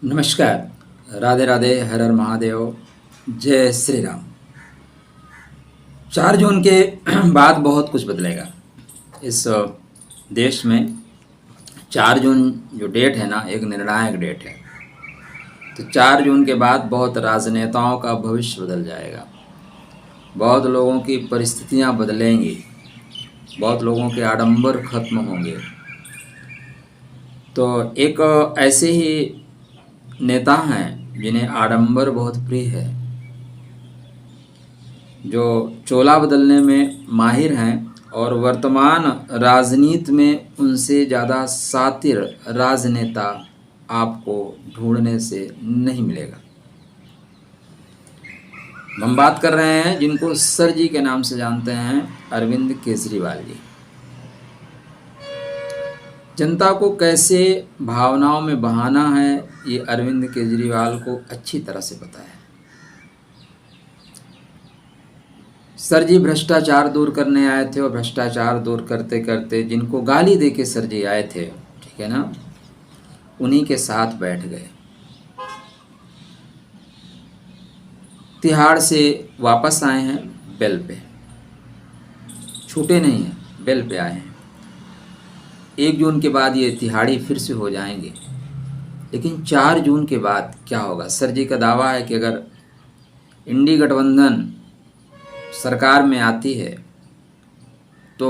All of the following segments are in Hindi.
नमस्कार। राधे राधे, हर हर महादेव, जय श्री राम। 4 जून के बाद बहुत कुछ बदलेगा इस देश में। 4 जून जो डेट है ना, एक निर्णायक डेट है। तो 4 जून के बाद बहुत राजनेताओं का भविष्य बदल जाएगा, बहुत लोगों की परिस्थितियां बदलेंगी, बहुत लोगों के आडंबर खत्म होंगे। तो एक ऐसे ही नेता हैं जिन्हें आडंबर बहुत प्रिय है, जो चोला बदलने में माहिर हैं और वर्तमान राजनीति में उनसे ज़्यादा शातिर राजनेता आपको ढूंढने से नहीं मिलेगा। हम बात कर रहे हैं जिनको सर जी के नाम से जानते हैं, अरविंद केजरीवाल जी। जनता को कैसे भावनाओं में बहाना है, ये अरविंद केजरीवाल को अच्छी तरह से पता है। सर जी भ्रष्टाचार दूर करने आए थे और भ्रष्टाचार दूर करते करते जिनको गाली दे के सर जी आए थे, ठीक है ना, उन्हीं के साथ बैठ गए। तिहाड़ से वापस आए हैं बेल पे, छूटे नहीं हैं, बेल पे आए हैं। 1 जून के बाद ये तिहाड़ी फिर से हो जाएंगे। लेकिन 4 जून के बाद क्या होगा? सर जी का दावा है कि अगर इंडी गठबंधन सरकार में आती है तो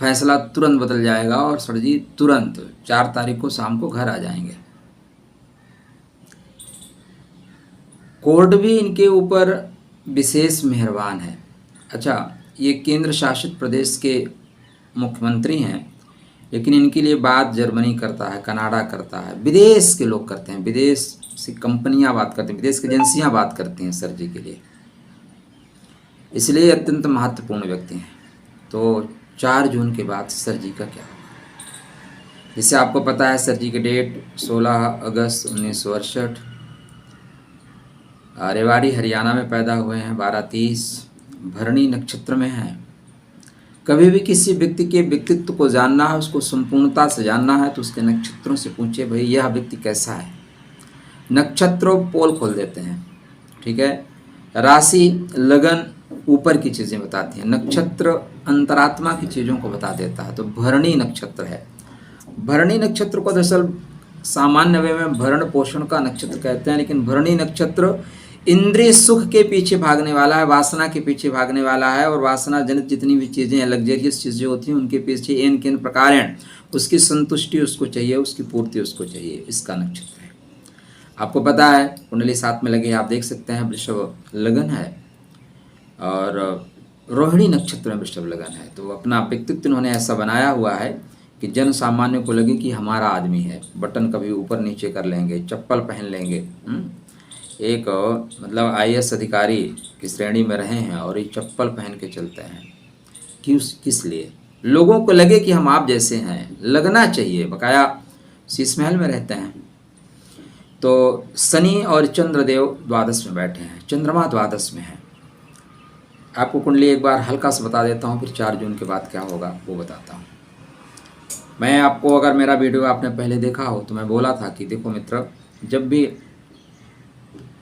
फैसला तुरंत बदल जाएगा और सर जी तुरंत 4 तारीख को शाम को घर आ जाएंगे। कोर्ट भी इनके ऊपर विशेष मेहरबान है। अच्छा, ये केंद्र शासित प्रदेश के मुख्यमंत्री हैं, लेकिन इनके लिए बात जर्मनी करता है, कनाडा करता है, विदेश के लोग करते हैं, विदेश से कंपनियां बात करती हैं, विदेश की एजेंसियां बात करती हैं सर जी के लिए। इसलिए अत्यंत महत्वपूर्ण व्यक्ति हैं। तो 4 जून के बाद सर जी का क्या होगा? जिससे आपको पता है सर जी की डेट 16 अगस्त 1968, रेवाड़ी हरियाणा में पैदा हुए हैं, 12:30 भरणी नक्षत्र में हैं। कभी भी किसी व्यक्ति के व्यक्तित्व को जानना है, उसको संपूर्णता से जानना है, तो उसके नक्षत्रों से पूछे भाई यह व्यक्ति कैसा है। नक्षत्रों पोल खोल देते हैं, ठीक है। राशि लगन ऊपर की चीज़ें बताती हैं, नक्षत्र अंतरात्मा की चीज़ों को बता देता है। तो भरणी नक्षत्र है। भरणी नक्षत्र को दरअसल सामान्य वे में भरण पोषण का नक्षत्र कहते हैं, लेकिन भरणी नक्षत्र इंद्रिय सुख के पीछे भागने वाला है, वासना के पीछे भागने वाला है। और वासना जनित जितनी भी चीज़ें हैं, लग्जरियस चीज़ें होती हैं, उनके पीछे एन केन प्रकार उसकी संतुष्टि उसको चाहिए, उसकी पूर्ति उसको चाहिए। इसका नक्षत्र है। आपको पता है कुंडली 7 में लगे, आप देख सकते हैं वृषभ लगन है और रोहिणी नक्षत्र में वृषभ लगन है। तो अपना व्यक्तित्व इन्होंने ऐसा बनाया हुआ है कि जन सामान्य को लगे कि हमारा आदमी है। बटन कभी ऊपर नीचे कर लेंगे, चप्पल पहन लेंगे। एक मतलब IAS अधिकारी की श्रेणी में रहे हैं और ये चप्पल पहन के चलते हैं। किस लिए? लोगों को लगे कि हम आप जैसे हैं, लगना चाहिए। बकाया शीश महल में रहते हैं। तो शनि और चंद्रदेव द्वादश में बैठे हैं, चंद्रमा द्वादश में है। आपको कुंडली एक बार हल्का से बता देता हूँ, फिर 4 जून के बाद क्या होगा वो बताता हूँ। मैं आपको, अगर मेरा वीडियो आपने पहले देखा हो तो मैं बोला था कि देखो मित्र, जब भी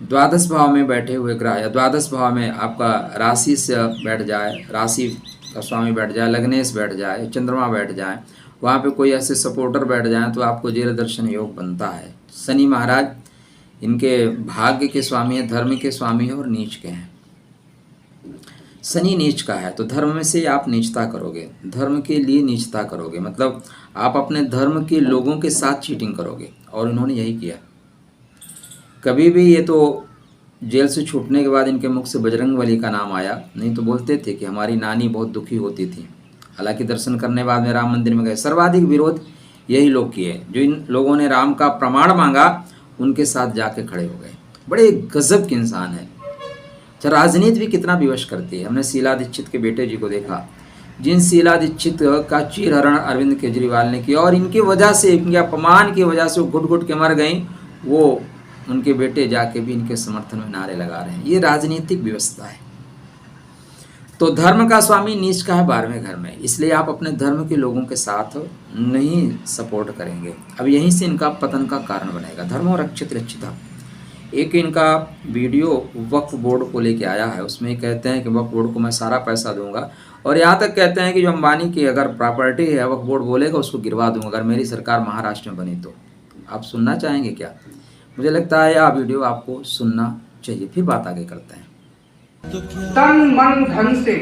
द्वादश भाव में बैठे हुए ग्रह या द्वादश भाव में आपका राशि से बैठ जाए, राशि का स्वामी बैठ जाए, लग्नेश बैठ जाए, चंद्रमा बैठ जाए, वहाँ पे कोई ऐसे सपोर्टर बैठ जाए तो आपको जेल दर्शन योग बनता है। शनि महाराज इनके भाग्य के स्वामी हैं, धर्म के स्वामी हैं और नीच के हैं। शनि नीच का है तो धर्म में से आप नीचता करोगे, धर्म के लिए नीचता करोगे, मतलब आप अपने धर्म के लोगों के साथ चीटिंग करोगे। और इन्होंने यही किया। कभी भी ये तो जेल से छूटने के बाद इनके मुख से बजरंगबली का नाम आया, नहीं तो बोलते थे कि हमारी नानी बहुत दुखी होती थी। हालांकि दर्शन करने बाद में राम मंदिर में गए। सर्वाधिक विरोध यही लोग किए। जो इन लोगों ने राम का प्रमाण मांगा उनके साथ जाके खड़े हो गए। बड़े गजब के इंसान है। अच्छा, राजनीति भी कितना विवश करती है। हमने शीला दीक्षित के बेटे जी को देखा, जिन शीला दीक्षित का चीरहरण अरविंद केजरीवाल ने किया और इनकी वजह से, इनके अपमान की वजह से वो घुट घुट के मर गई। वो उनके बेटे जाके भी इनके समर्थन में नारे लगा रहे हैं। ये राजनीतिक व्यवस्था है। तो धर्म का स्वामी नीच का है 12वें घर में, इसलिए आप अपने धर्म के लोगों के साथ नहीं सपोर्ट करेंगे। अब यहीं से इनका पतन का कारण बनेगा। धर्मो रक्षित रक्षिता। एक इनका वीडियो वक्फ बोर्ड को लेके आया है, उसमें कहते हैं कि वक्फ बोर्ड को मैं सारा पैसा दूंगा, और यहाँ तक कहते हैं कि जो अंबानी की अगर प्रॉपर्टी है वक्फ बोर्ड बोलेगा उसको गिरवा दूंगा अगर मेरी सरकार महाराष्ट्र में बनी तो। आप सुनना चाहेंगे क्या? मुझे लगता है यह वीडियो आपको सुनना चाहिए। फिर बात आगे करते हैं। तन मन धन से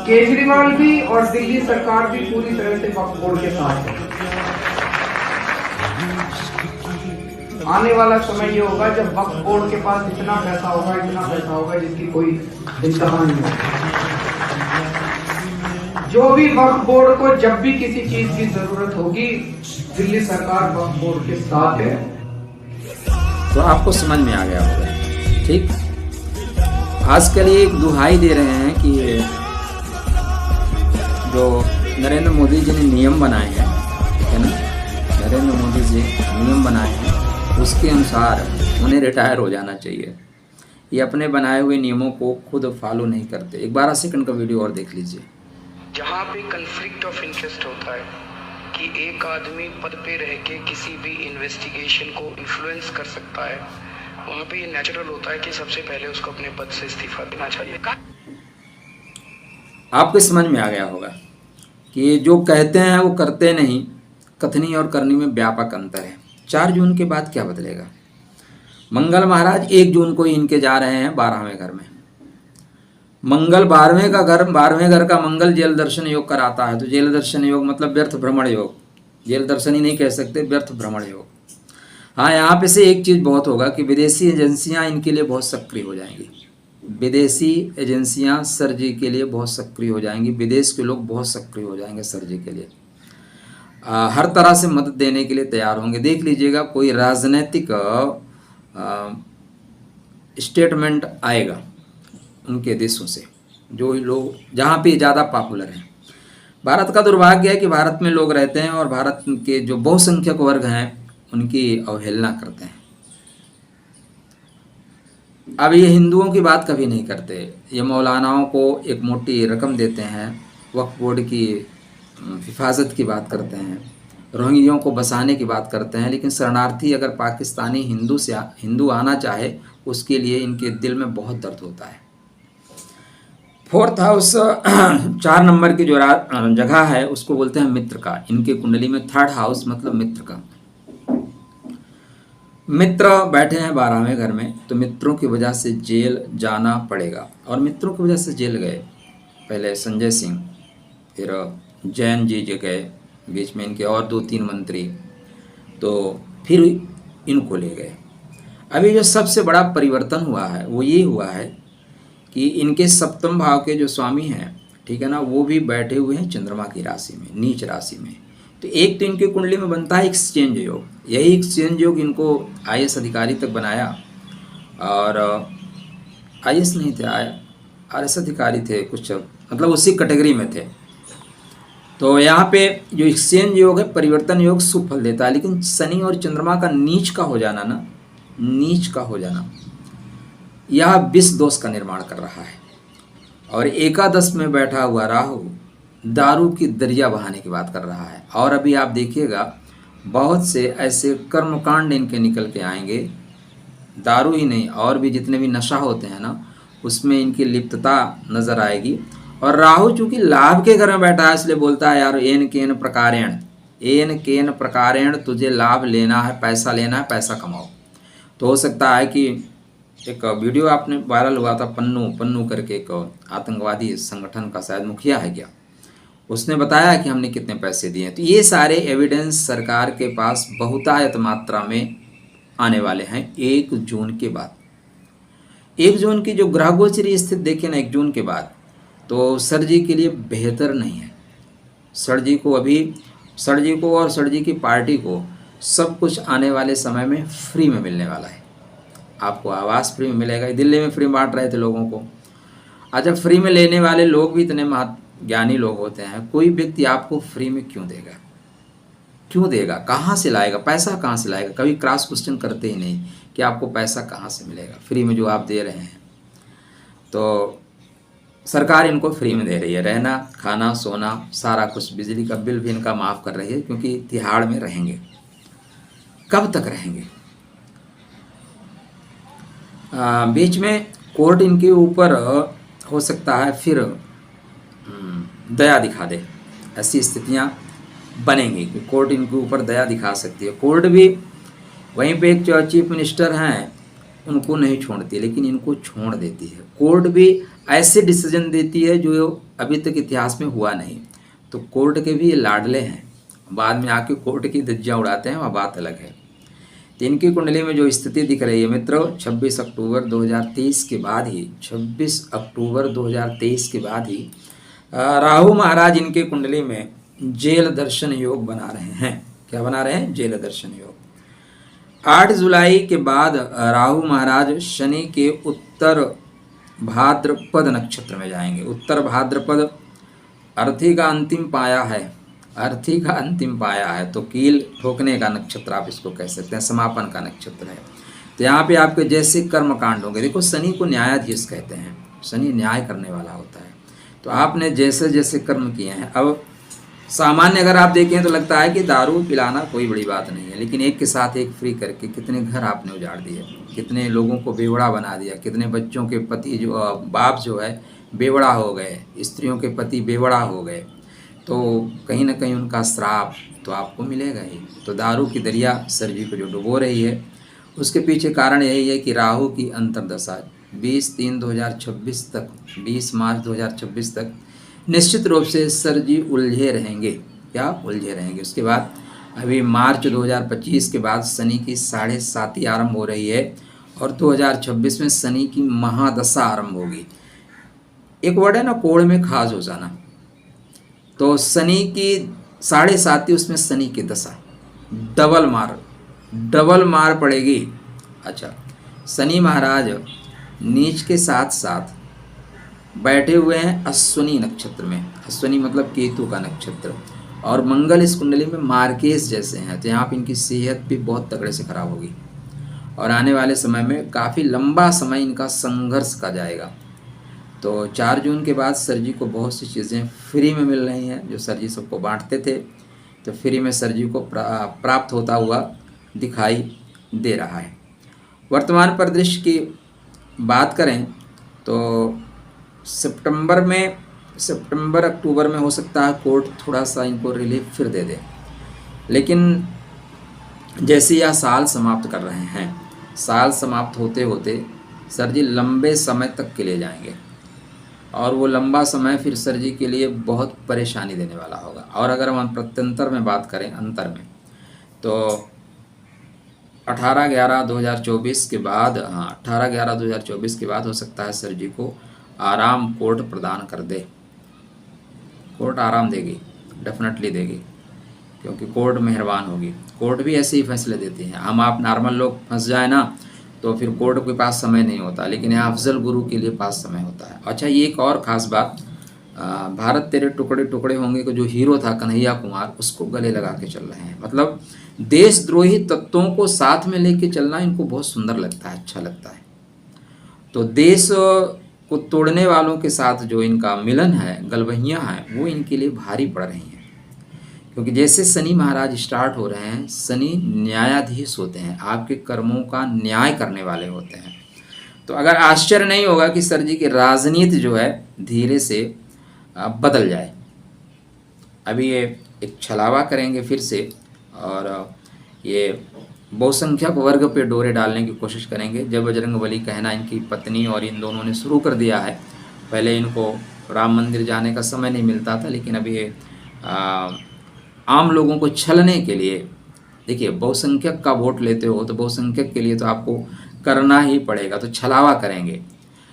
केजरीवाल भी और दिल्ली सरकार भी पूरी तरह से वक्फ बोर्ड के साथ है। आने वाला समय ये होगा जब वक्फ बोर्ड के पास इतना पैसा होगा जिसकी कोई इंतहा नहीं होगा। जो भी वक्फ बोर्ड को जब भी किसी चीज की जरूरत होगी, दिल्ली सरकार वक्फ बोर्ड के साथ है। तो आपको समझ में आ गया होगा, ठीक। आजकल ये एक दुहाई दे रहे हैं कि जो नरेंद्र मोदी जी ने नियम बनाए हैं, है ना, नरेंद्र मोदी जी नियम बनाए हैं उसके अनुसार उन्हें रिटायर हो जाना चाहिए। ये अपने बनाए हुए नियमों को खुद फॉलो नहीं करते। एक 12 सेकंड का वीडियो और देख लीजिए। जहाँ पे कन्फ्लिक्ट ऑफ इंटरेस्ट होता है कि एक आदमी पद पे रह के किसी भी इन्वेस्टिगेशन को इन्फ्लुएंस कर सकता है, वहाँ पे ये नेचुरल होता है कि सबसे पहले उसको अपने पद से इस्तीफा देना चाहिए। आपको समझ में आ गया होगा कि जो कहते हैं वो करते नहीं, कथनी और करनी में व्यापक अंतर है। 4 जून के बाद क्या बदलेगा? मंगल महाराज 1 जून को ही इनके जा रहे हैं 12वें घर में। मंगल 12वें घर का मंगल जेल दर्शन योग कराता है। तो जेल दर्शन योग मतलब व्यर्थ भ्रमण योग, जेल दर्शन ही नहीं कह सकते, व्यर्थ भ्रमण योग। हाँ, यहाँ पे से एक चीज़ बहुत होगा कि विदेशी एजेंसियाँ इनके लिए बहुत सक्रिय हो जाएंगी। विदेशी एजेंसियाँ सर जी के लिए बहुत सक्रिय हो जाएंगी, विदेश के लोग बहुत सक्रिय हो जाएंगे सर जी के लिए, हर तरह से मदद देने के लिए तैयार होंगे। देख लीजिएगा कोई राजनीतिक स्टेटमेंट आएगा उनके देशों से, जो लोग जहाँ पे ज़्यादा पॉपुलर हैं। भारत का दुर्भाग्य है कि भारत में लोग रहते हैं और भारत के जो बहुसंख्यक वर्ग हैं उनकी अवहेलना करते हैं। अब ये हिंदुओं की बात कभी नहीं करते, ये मौलानाओं को एक मोटी रकम देते हैं, वक्फ बोर्ड की हिफाजत की बात करते हैं, रोहिंग्याओं को बसाने की बात करते हैं, लेकिन शरणार्थी अगर पाकिस्तानी हिंदू आना चाहे उसके लिए इनके दिल में बहुत दर्द होता है। 4th हाउस 4 नंबर की जो जगह है उसको बोलते हैं मित्र का। इनके कुंडली में 3rd हाउस मतलब मित्र का। मित्र बैठे हैं 12वें घर में, तो मित्रों की वजह से जेल जाना पड़ेगा। और मित्रों की वजह से जेल गए, पहले संजय सिंह, फिर जैन जी गए, बीच में इनके और 2-3 मंत्री, तो फिर इनको ले गए। अभी जो सबसे बड़ा परिवर्तन हुआ है वो ये हुआ है कि इनके सप्तम भाव के जो स्वामी हैं, ठीक है ना, वो भी बैठे हुए हैं चंद्रमा की राशि में, नीच राशि में। तो एक तो इनकी कुंडली में बनता है एक्सचेंज योग, यही एक्सचेंज योग इनको IAS अधिकारी तक बनाया। और IAS नहीं थे, RS अधिकारी थे कुछ, मतलब उसी कैटेगरी में थे। तो यहाँ पे जो एक्सचेंज योग है, परिवर्तन योग शुभ फल देता है, लेकिन शनि और चंद्रमा का नीच का हो जाना ना, नीच का हो जाना, यह विष दोष का निर्माण कर रहा है। और एकादश में बैठा हुआ राहु दारू की दरिया बहाने की बात कर रहा है। और अभी आप देखिएगा बहुत से ऐसे कर्मकांड इनके निकल के आएंगे, दारू ही नहीं और भी जितने भी नशा होते हैं ना, उसमें इनकी लिप्तता नज़र आएगी। और राहु चूंकि लाभ के घर में बैठा है, इसलिए बोलता है यार एन केन प्रकारेण तुझे लाभ लेना है, पैसा लेना है, पैसा कमाओ। तो हो सकता है कि एक वीडियो आपने वायरल हुआ था, पन्नू करके एक आतंकवादी संगठन का शायद मुखिया है क्या, उसने बताया कि हमने कितने पैसे दिए हैं। तो ये सारे एविडेंस सरकार के पास बहुतायत मात्रा में आने वाले हैं 1 जून के बाद। 1 जून की जो ग्रह गोचरी स्थिति देखें ना 1 जून के बाद, तो सर जी के लिए बेहतर नहीं है। सर जी को और सर जी की पार्टी को सब कुछ आने वाले समय में फ्री में मिलने वाला है। आपको आवास फ्री में मिलेगा, दिल्ली में फ्री बांट रहे थे लोगों को। अच्छा, फ्री में लेने वाले लोग भी इतने ज्ञानी लोग होते हैं, कोई व्यक्ति आपको फ्री में क्यों देगा? कहाँ से लाएगा पैसा, कहाँ से लाएगा? कभी क्रॉस क्वेश्चन करते ही नहीं कि आपको पैसा कहाँ से मिलेगा फ्री में जो आप दे रहे हैं। तो सरकार इनको फ्री में दे रही है, रहना खाना सोना सारा कुछ, बिजली का बिल भी इनका माफ़ कर रही है, क्योंकि तिहाड़ में रहेंगे। कब तक रहेंगे? बीच में कोर्ट इनके ऊपर हो सकता है फिर दया दिखा दे, ऐसी स्थितियां बनेंगी कि कोर्ट इनके ऊपर दया दिखा सकती है। कोर्ट भी वहीं पे एक चीफ मिनिस्टर हैं, उनको नहीं छोड़ती, लेकिन इनको छोड़ देती है। कोर्ट भी ऐसे डिसीजन देती है जो अभी तक इतिहास में हुआ नहीं। तो कोर्ट के भी ये लाडले हैं, बाद में आके कोर्ट की धज्जियाँ उड़ाते हैं, वह बात अलग है। तो इनकी कुंडली में जो स्थिति दिख रही है मित्रों, 26 अक्टूबर 2023 के बाद ही 26 अक्टूबर 2023 के बाद ही राहु महाराज इनके कुंडली में जेल दर्शन योग बना रहे हैं। क्या बना रहे हैं? जेल दर्शन योग। 8 जुलाई के बाद राहु महाराज शनि के उत्तर भाद्रपद नक्षत्र में जाएंगे। उत्तर भाद्रपद अर्थी का अंतिम पाया है, अर्थी का अंतिम पाया है, तो कील ठोकने का नक्षत्र आप इसको कह सकते हैं, समापन का नक्षत्र है। तो यहाँ पे आपके जैसे कर्म कांड होंगे। देखो, शनि को न्यायाधीश कहते हैं, शनि न्याय करने वाला होता है। तो आपने जैसे जैसे कर्म किए हैं, अब सामान्य अगर आप देखें तो लगता है कि दारू पिलाना कोई बड़ी बात नहीं है, लेकिन एक के साथ एक फ्री करके कितने घर आपने उजाड़ दिए, कितने लोगों को बेवड़ा बना दिया, कितने बच्चों के पति जो बाप जो है बेवड़ा हो गए, स्त्रियों के पति बेवड़ा हो गए। तो कहीं ना कहीं उनका श्राप तो आपको मिलेगा ही। तो दारू की दरिया सर जी को जो डुबो रही है, उसके पीछे कारण यही है कि राहु की अंतर्दशा 20/3/2026 तक, 20 मार्च 2026 तक निश्चित रूप से सर जी उलझे रहेंगे। क्या उलझे रहेंगे? उसके बाद अभी मार्च 2025 के बाद शनि की 7.5 आरंभ हो रही है और 2026 में शनि की महादशा आरंभ होगी। एक वर्ड है ना, कोड़ में खास हो जाना। तो शनि की 7.5, उसमें शनि की दशा, डबल मार पड़ेगी। अच्छा, शनि महाराज नीच के साथ साथ बैठे हुए हैं अश्विनी नक्षत्र में। अश्विनी मतलब केतु का नक्षत्र, और मंगल इस कुंडली में मार्केश जैसे हैं। तो यहाँ पर इनकी सेहत भी बहुत तगड़े से खराब होगी और आने वाले समय में काफ़ी लंबा समय इनका संघर्ष का जाएगा। तो 4 जून के बाद सर जी को बहुत सी चीज़ें फ्री में मिल रही हैं, जो सर जी सबको बांटते थे, तो फ्री में सर जी को प्राप्त होता हुआ दिखाई दे रहा है। वर्तमान परिदृश्य की बात करें तो सितंबर अक्टूबर में हो सकता है कोर्ट थोड़ा सा इनको रिलीफ फिर दे दे, लेकिन जैसे यह साल समाप्त कर रहे हैं, साल समाप्त होते होते सर जी लंबे समय तक के लिए जाएंगे और वो लंबा समय फिर सर जी के लिए बहुत परेशानी देने वाला होगा। और अगर हम प्रत्यंतर में बात करें, अंतर में, तो 18/11/2024 के बाद, 18/11/2024 के बाद हो सकता है सर जी को आराम कोर्ट प्रदान कर दे। कोर्ट आराम देगी, डेफिनेटली देगी, क्योंकि कोर्ट मेहरबान होगी। कोर्ट भी ऐसे ही फैसले देती हैं। हम आप नॉर्मल लोग फंस जाए ना तो फिर कोर्ट के पास समय नहीं होता, लेकिन यहाँ अफजल गुरु के लिए पास समय होता है। अच्छा, ये एक और ख़ास बात, भारत तेरे टुकड़े टुकड़े होंगे को जो हीरो था कन्हैया कुमार, उसको गले लगा के चल रहे हैं। मतलब देशद्रोही तत्वों को साथ में लेके चलना इनको बहुत सुंदर लगता है, अच्छा लगता है। तो देश को तोड़ने वालों के साथ जो इनका मिलन है, गलबहियाँ हैं, वो इनके लिए भारी पड़ रही हैं। क्योंकि जैसे शनि महाराज स्टार्ट हो रहे हैं, शनि न्यायाधीश होते हैं, आपके कर्मों का न्याय करने वाले होते हैं। तो अगर आश्चर्य नहीं होगा कि सर जी की राजनीति जो है धीरे से बदल जाए। अभी ये एक छलावा करेंगे फिर से और ये बहुसंख्यक वर्ग पे डोरे डालने की कोशिश करेंगे। जब बजरंगबली कहना इनकी पत्नी और इन दोनों ने शुरू कर दिया है। पहले इनको राम मंदिर जाने का समय नहीं मिलता था, लेकिन अभी ये आम लोगों को छलने के लिए, देखिए बहुसंख्यक का वोट लेते हो तो बहुसंख्यक के लिए तो आपको करना ही पड़ेगा, तो छलावा करेंगे।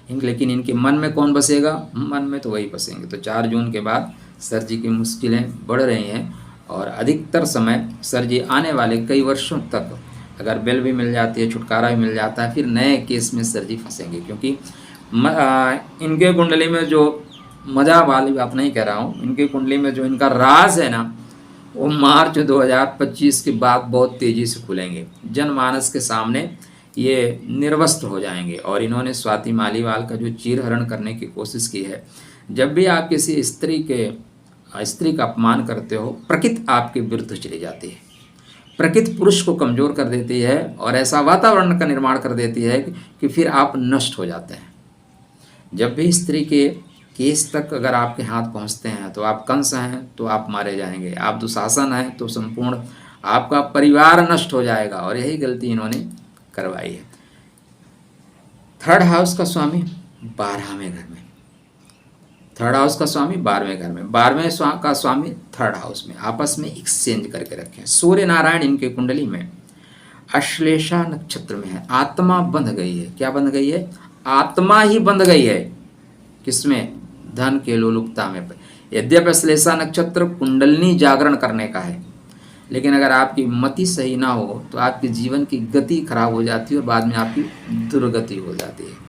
लेकिन इनके मन में कौन बसेगा? मन में तो वही बसेंगे। तो 4 जून के बाद सर जी की मुश्किलें बढ़ रही हैं और अधिकतर समय सर जी आने वाले कई वर्षों तक, अगर बेल भी मिल जाती है, छुटकारा भी मिल जाता है, फिर नए केस में सर जी फंसेंगे। क्योंकि इनके कुंडली में जो मज़ा वाली बात नहीं कह रहा हूँ, इनके कुंडली में जो इनका राज है ना, वो मार्च 2025 के बाद बहुत तेज़ी से खुलेंगे। जनमानस के सामने ये निर्वस्त्र हो जाएंगे। और इन्होंने स्वाति मालीवाल का जो चीरहरण करने की कोशिश की है। जब भी आप किसी स्त्री का अपमान करते हो, प्रकृति आपके विरुद्ध चली जाती है। प्रकृति पुरुष को कमज़ोर कर देती है और ऐसा वातावरण का निर्माण कर देती है कि फिर आप नष्ट हो जाते हैं। जब भी स्त्री के केस तक अगर आपके हाथ पहुंचते हैं तो आप कंस हैं तो आप मारे जाएंगे, आप दुशासन हैं तो संपूर्ण आपका परिवार नष्ट हो जाएगा। और यही गलती इन्होंने करवाई है। थर्ड हाउस का स्वामी 12वें घर में, थर्ड हाउस का स्वामी 12वें घर में, 12वें का स्वामी थर्ड हाउस में, आपस में एक्सचेंज करके रखें। सूर्य नारायण इनके कुंडली में अश्लेषा नक्षत्र में है। आत्मा बंध गई है। क्या बंध गई है? आत्मा ही बंध गई है। किसमें? धन के लोलुपता में। यद्यपि अश्लेषा नक्षत्र कुंडलनी जागरण करने का है, लेकिन अगर आपकी मति सही ना हो तो आपके जीवन की गति खराब हो जाती है और बाद में आपकी दुर्गति हो जाती है।